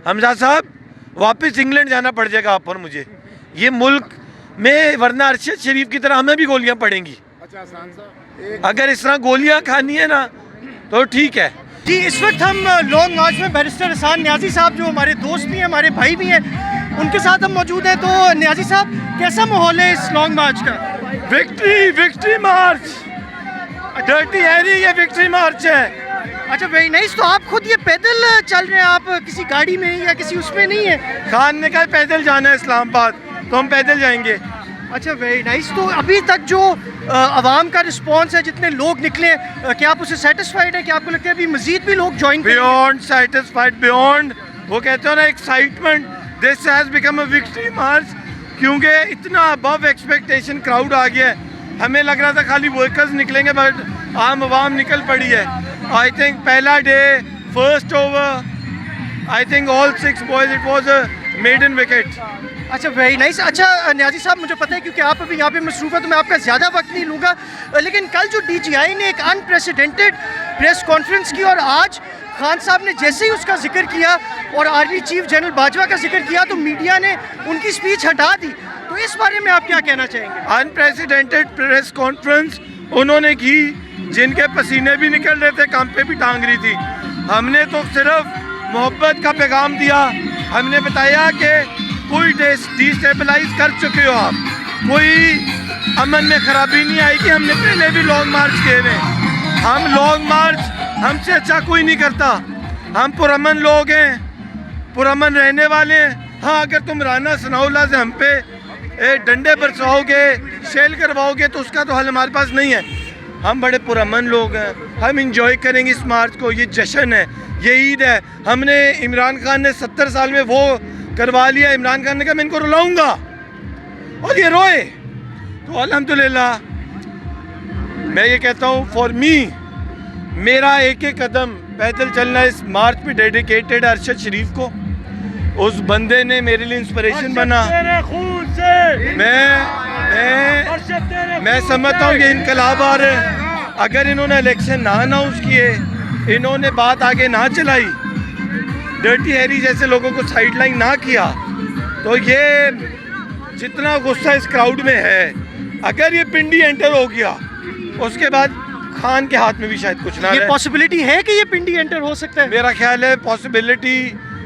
हमजा साहब वापस इंग्लैंड जाना पड़ जाएगा आप और मुझे, ये मुल्क में, वरना अरशद शरीफ की तरह हमें भी गोलियां पड़ेंगी। अच्छा साहब, अगर इस तरह गोलियां खानी है ना तो ठीक है जी। इस वक्त हम लॉन्ग मार्च में बैरिस्टर हसन न्याजी साहब जो हमारे दोस्त भी हैं, हमारे भाई भी हैं, उनके साथ हम मौजूद हैं। तो न्याजी साहब, कैसा माहौल है इस लॉन्ग मार्च का? विक्ट्री, विक्ट्री मार्च, डर्टी हैरी, ये विक्ट्री मार्च है। अच्छा, वेरी नाइस। तो आप खुद ये पैदल चल रहे हैं, आप किसी गाड़ी में या किसी उसमें नहीं है? खान ने कहा पैदल जाना है इस्लामाबाद, तो हम पैदल जाएंगे। अच्छा, वेरी नाइस। तो अभी तक जो आवाम का रिस्पांस है, जितने लोग निकले, क्या आप उससे सेटिस्फाइड हैं? क्या आपको लगता है अभी मजीद भी लोग ज्वाइन करेंगे? बियॉन्ड सेटिस्फाइड, बियॉन्ड, वो कहते हो ना excitement, this has become a victory march, क्योंकि इतना अबव एक्सपेक्टेशन क्राउड आ गया है। हमें लग रहा था खाली वर्कर्स निकलेंगे, बट आम आवाम निकल पड़ी है। आई थिंक पहला day, first over, I think all 6 boys, it was a maiden wicket. अच्छा, वेरी नाइस। अच्छा न्याजी साहब, मुझे पता है क्योंकि आप अभी यहाँ पे मसरूफ़ है, तो मैं आपका ज़्यादा वक्त नहीं लूँगा, लेकिन कल जो DGI ने एक अनप्रेसिडेंटेड प्रेस कॉन्फ्रेंस की, और आज खान साहब ने जैसे ही उसका जिक्र किया और आर्मी चीफ जनरल बाजवा का जिक्र किया, तो मीडिया ने उनकी स्पीच हटा दी। तो इस बारे में आप क्या कहना चाहेंगे? अनप्रेसिडेंटेड प्रेस कॉन्फ्रेंस उन्होंने की, जिनके पसीने भी निकल रहे थे, काम पे भी टांग रही थी। हमने तो सिर्फ मोहब्बत का पैगाम दिया। हमने बताया कि कोई डिस्टेबलाइज कर चुके हो आप, कोई अमन में खराबी नहीं आएगी। हमने पहले भी लॉन्ग मार्च किए हुए, हम लॉन्ग मार्च हमसे अच्छा कोई नहीं करता। हम पुरअमन लोग हैं, पुरअमन रहने वाले हैं। हाँ, अगर तुम राना सनाउल्लाह से हम पे डंडे बरसाओगे, शेल करवाओगे, तो उसका तो हल हमारे पास नहीं है। हम बड़े पुरअमन लोग हैं, हम इंजॉय करेंगे इस मार्च को। ये जश्न है, ये ईद है। हमने, इमरान खान ने 70 साल में वो करवा लिया। इमरान खान ने कहा मैं इनको रुलाऊंगा, और ये रोए। तो अल्हम्दुलिल्लाह मैं ये कहता हूँ, फॉर मी, मेरा एक एक कदम पैदल चलना इस मार्च पे डेडिकेटेड अरशद शरीफ को। उस बंदे ने मेरे लिए इंस्पिरेशन बना। मैं समझता हूँ ये इनकलाब आ रहे हैं। अगर इन्होंने इलेक्शन ना अनाउंस किए, इन्होंने बात आगे ना चलाई, डर्टी हैरी जैसे लोगों को साइडलाइन ना किया, तो ये जितना गुस्सा इस क्राउड में है, अगर ये पिंडी एंटर हो गया, उसके बाद खान के हाथ में भी शायद कुछ ना रहे। ये पॉसिबिलिटी है कि ये पिंडी एंटर हो सकता है? मेरा ख्याल है पॉसिबिलिटी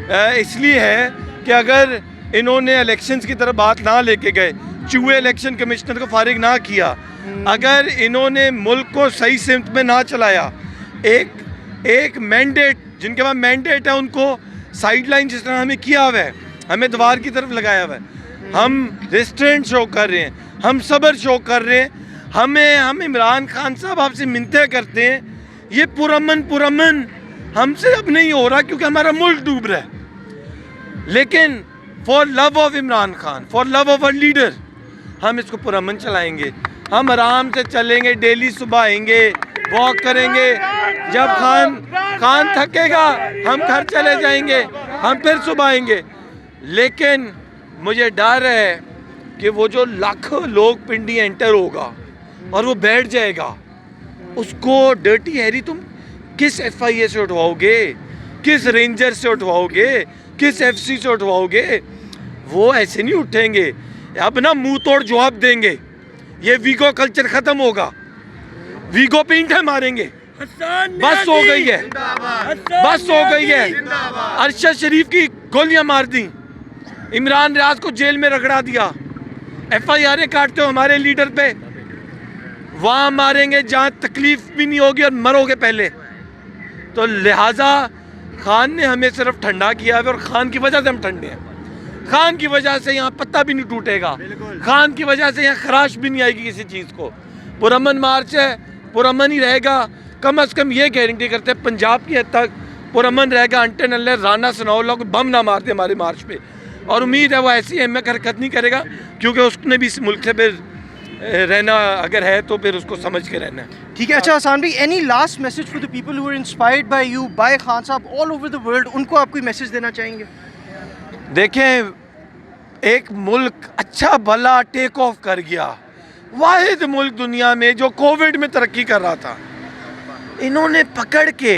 इसलिए है कि अगर इन्होंने इलेक्शंस की तरफ बात ना लेके गए, चूहे इलेक्शन कमिश्नर को फारिग ना किया, अगर इन्होंने मुल्क को सही सिमत में ना चलाया, एक मैंडेट, जिनके पास मैंडेट है, उनको साइडलाइन जिस तरह हमें किया हुआ है, हमें दीवार की तरफ लगाया हुआ है, हम रिस्ट्रेंट शो कर रहे हैं, हम सब्र शो कर रहे हैं। हम इमरान खान साहब आपसे मिन्नतें करते हैं, ये पुरअमन हमसे अब नहीं हो रहा, क्योंकि हमारा मुल्क डूब रहा है। लेकिन for love of Imran Khan, for love of a leader, हम इसको पुरअमन चलाएंगे। हम आराम से चलेंगे, डेली सुबह आएंगे, वॉक करेंगे। जब खान थकेगा, हम घर चले जाएंगे, हम फिर सुबह आएंगे। लेकिन मुझे डर है कि वो जो लाखों लोग पिंडी एंटर होगा और वो बैठ जाएगा, उसको डर्टी हैरी तुम किस FIA से उठवाओगे, किस रेंजर से उठवाओगे, किस FC से उठवाओगे? वो ऐसे नहीं उठेंगे, अब ना मुंह तोड़ जवाब देंगे। ये वीगो कल्चर खत्म होगा, वीगो पे ईंटें मारेंगे। बस हो गई है, बस हो गई है। अरशद शरीफ की गोलियां मार दी, इमरान रियाज को जेल में रगड़ा दिया, FIR काटते हो हमारे लीडर पे, वहाँ मारेंगे जहाँ तकलीफ भी नहीं होगी और मरोगे पहले। तो लिहाजा खान ने हमें सिर्फ ठंडा किया है, और खान की वजह से हम ठंडे हैं। खान की वजह से यहाँ पत्ता भी नहीं टूटेगा, खान की वजह से यहाँ खराश भी नहीं आएगी किसी चीज़ को। पुरअमन मार्च है, पुरअमन ही रहेगा। कम अज़ कम ये गारंटी करते हैं पंजाब की हद तक पुरअमन रहेगा, अंटे नल्ले राना सनाउल्लाह को बम ना मारते हमारे मार्च पे। और उम्मीद है वो ऐसी अहमियत हरकत नहीं करेगा, क्योंकि उसने भी इस मुल्क से फिर रहना अगर है तो फिर उसको समझ के रहना है। ठीक है। अच्छा हसन भाई, any last message for the people who are inspired by you, by Khan साहब ऑल ओवर द वर्ल्ड, उनको आप कोई मैसेज देना चाहेंगे? देखें, एक मुल्क अच्छा भला टेक ऑफ कर गया, वाहिद मुल्क दुनिया में जो कोविड में तरक्की कर रहा था, इन्होंने पकड़ के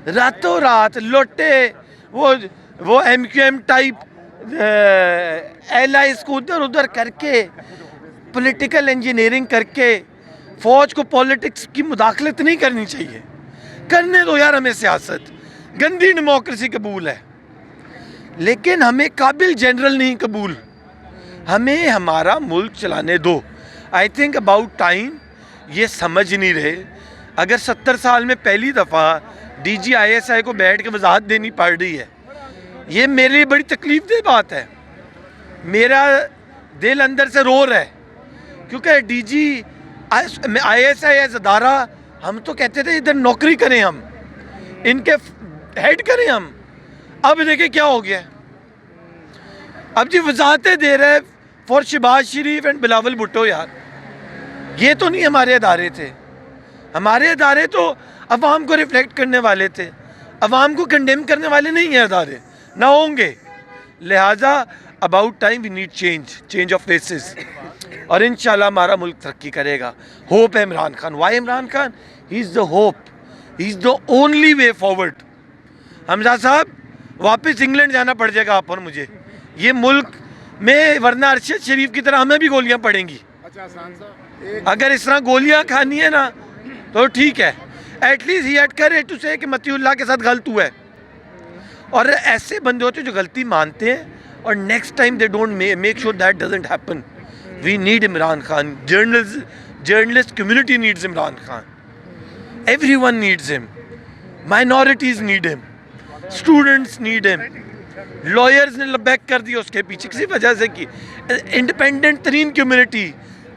रातों रात लौटे वो वो MQM टाइप एलाइज को उधर उधर करके, पॉलिटिकल इंजीनियरिंग करके फ़ौज को पॉलिटिक्स की मुदाखलत नहीं करनी चाहिए। करने दो यार हमें सियासत, गंदी डेमोक्रेसी कबूल है, लेकिन हमें काबिल जनरल नहीं कबूल। हमें हमारा मुल्क चलाने दो। आई थिंक अबाउट टाइम ये समझ नहीं रहे। अगर 70 साल में पहली दफ़ा DGISI को बैठ के वजाहत देनी पड़ रही है, ये मेरे लिए बड़ी तकलीफ दह बात है। मेरा दिल अंदर से रो रहा है, क्योंकि DGISI एज अदारा, हम तो कहते थे इधर नौकरी करें, हम इनके हेड करें हम। अब देखिए क्या हो गया। अब जी वजाहतें दे रहे फॉर शहबाज शरीफ एंड बिलावल भुट्टो। यार ये तो नहीं हमारे अदारे थे। हमारे अदारे तो अवाम को रिफ्लेक्ट करने वाले थे, अवाम को कंडेम करने वाले नहीं हैं अदारे, ना होंगे। लिहाजा about time we need change of faces, और इंशाल्लाह हमारा मुल्क तरक्की करेगा। होप है Imran Khan. Why Imran Khan? He is the hope, he is the only way forward. Hamza साहब वापस इंग्लैंड जाना पड़ जाएगा आप और मुझे, ये मुल्क में, वरना अरशद शरीफ की तरह हमें भी गोलियां पड़ेंगी। अगर इस तरह गोलियां खानी है ना तो ठीक है, at least he had courage to say कि मतीउल्लाह के साथ गलत हुआ है। और ऐसे बंदे होते हैं जो गलती मानते हैं और next time they don't make sure that doesn't happen. We need Imran Khan. Journalist community needs Imran Khan, everyone needs him, minorities need him, students need him. Lawyers ने लबैक कर दिया उसके पीछे किसी वजह से कि इंडिपेंडेंट तरीन community,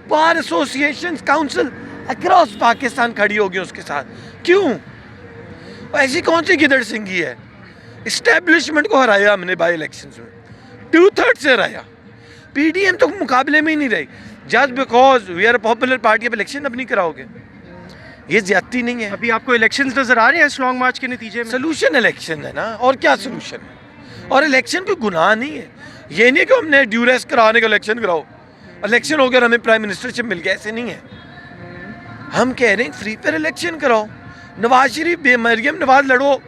bar association, council across Pakistan खड़ी होगी उसके साथ। क्यों? ऐसी कौन सी गिदड़ सिंगी है? इस्टेब्लिशमेंट को हराया हमने बाई इलेक्शंस में, 2/3 से हराया। PDM तो मुकाबले में ही नहीं रही। Just because we are a popular party, अब इलेक्शन अब नहीं कराओगे, ये ज्यादती नहीं है। अभी आपको इलेक्शंस नजर आ रहे हैं इस लॉन्ग मार्च के नतीजे में? सोल्यूशन इलेक्शन है ना, और क्या सोल्यूशन है? और इलेक्शन कोई गुनाह नहीं है। ये नहीं कि हमने ड्यूरेस कराने का इलेक्शन कराओ, इलेक्शन हो गया हमें प्राइम मिनिस्टरशिप मिल गया, ऐसे नहीं है। हम कह रहे हैं फ्री फेयर इलेक्शन कराओ। नवाज शरीफ, मरियम नवाज लड़ो,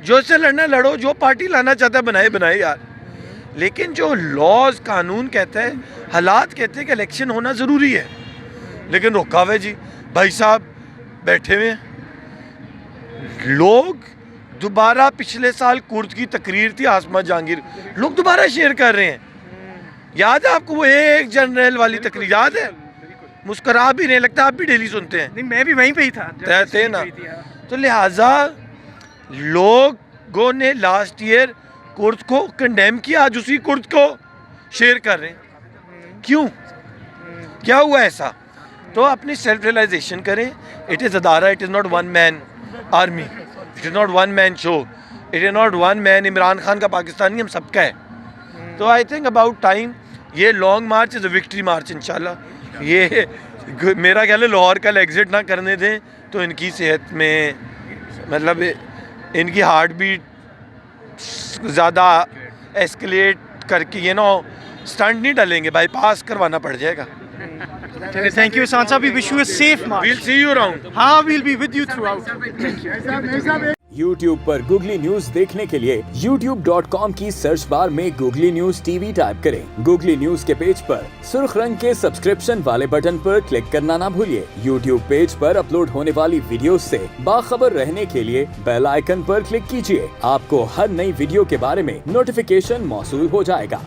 जो से लड़ना लड़ो, जो पार्टी लाना चाहता है बनाए यार। लेकिन जो लॉज कानून कहता है, हालात कहते हैं कि इलेक्शन होना ज़रूरी है, लेकिन रोका हुआ है जी। भाई साहब बैठे हुए हैं लोग, दोबारा पिछले साल कुर्द की तकरीर थी आसमा जहांगीर, लोग दोबारा शेयर कर रहे हैं। याद है आपको वो एक जनरल वाली तकरीर? याद है? मुस्करा भी नहीं, लगता आप भी डेली सुनते हैं। नहीं, मैं भी वहीं पे ही था थे ना। तो लिहाजा लोगों ने लास्ट ईयर कुर्द को कंडेम किया, आज उसी कुर्द को शेयर कर रहे हैं। क्यों? क्या हुआ ऐसा? तो अपनी सेल्फ रियलाइजेशन करें। इट इज़ अदारा, it is not one man army, it is not one man show, it is not one man Imran Khan का पाकिस्तानी, हम सबका है। तो आई थिंक अबाउट टाइम ये long march is a victory march इंशाल्लाह। ये मेरा ख्याल है लाहौर का एग्जिट ना करने दें तो इनकी सेहत में, मतलब इनकी हार्ट बीट ज़्यादा एस्केलेट करके ये ना स्टंट नहीं डालेंगे, बाईपास करवाना पड़ जाएगा। थैंक यू इहसान साहब, we wish you a safe march. We'll see you around. हाँ, we'll be with you throughout. YouTube पर Google न्यूज देखने के लिए youtube.com की सर्च बार में Google न्यूज TV टाइप करें। Google न्यूज के पेज पर सुर्ख रंग के सब्सक्रिप्शन वाले बटन पर क्लिक करना ना भूलिए। YouTube पेज पर अपलोड होने वाली वीडियोस से बाखबर रहने के लिए बेल आइकन पर क्लिक कीजिए। आपको हर नई वीडियो के बारे में नोटिफिकेशन मौसूल हो जाएगा।